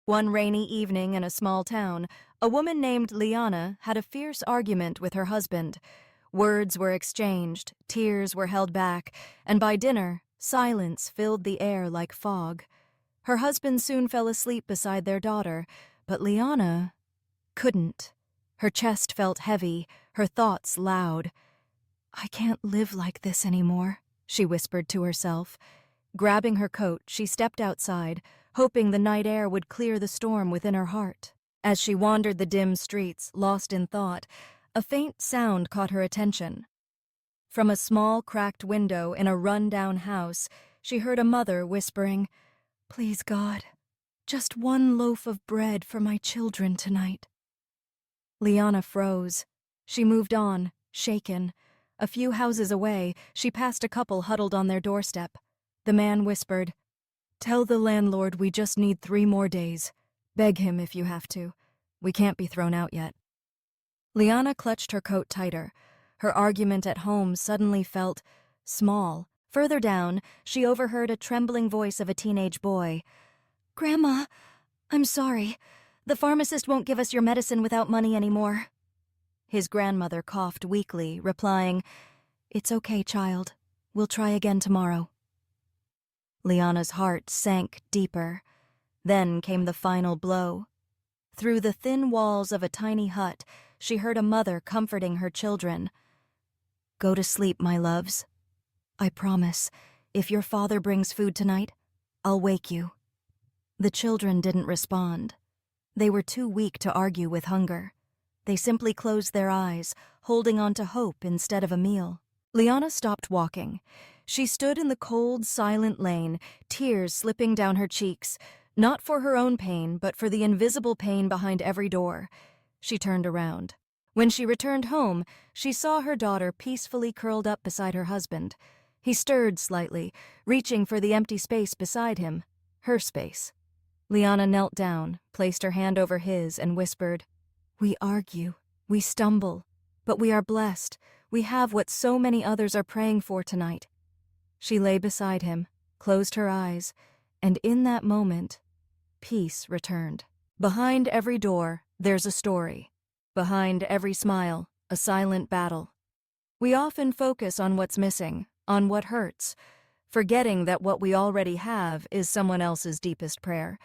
One rainy evening in a small town, a woman named Liana had a fierce argument with her husband. Words were exchanged, tears were held back, and by dinner, silence filled the air like fog. Her husband soon fell asleep beside their daughter, but Liana couldn't. Her chest felt heavy, her thoughts loud. "I can't live like this anymore," she whispered to herself. Grabbing her coat, she stepped outside, hoping the night air would clear the storm within her heart. As she wandered the dim streets, lost in thought, a faint sound caught her attention. From a small, cracked window in a run-down house, she heard a mother whispering, "Please, God, just one loaf of bread for my children tonight." Liana froze. She moved on, shaken. A few houses away, she passed a couple huddled on their doorstep. The man whispered, "Tell the landlord we just need 3 more days. Beg him if you have to. We can't be thrown out yet." Liana clutched her coat tighter. Her argument at home suddenly felt small. Further down, she overheard a trembling voice of a teenage boy. "Grandma, I'm sorry. The pharmacist won't give us your medicine without money anymore." His grandmother coughed weakly, replying, "It's okay, child. We'll try again tomorrow." Liana's heart sank deeper. Then came the final blow. Through the thin walls of a tiny hut, she heard a mother comforting her children. "Go to sleep, my loves. I promise, if your father brings food tonight, I'll wake you." The children didn't respond. They were too weak to argue with hunger. They simply closed their eyes, holding on to hope instead of a meal. Liana stopped walking. She stood in the cold, silent lane, tears slipping down her cheeks, not for her own pain, but for the invisible pain behind every door. She turned around. When she returned home, she saw her daughter peacefully curled up beside her husband. He stirred slightly, reaching for the empty space beside him, her space. Liana knelt down, placed her hand over his, and whispered, "We argue, we stumble, but we are blessed. We have what so many others are praying for tonight." She lay beside him, closed her eyes, and in that moment, peace returned. Behind every door, there's a story. Behind every smile, a silent battle. We often focus on what's missing, on what hurts, forgetting that what we already have is someone else's deepest prayer.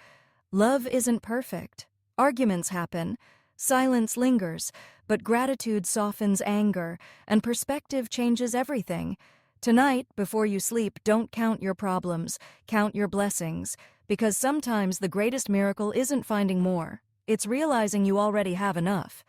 Love isn't perfect. Arguments happen. Silence lingers, but gratitude softens anger, and perspective changes everything. Tonight, before you sleep, don't count your problems, count your blessings, because sometimes the greatest miracle isn't finding more. It's realizing you already have enough.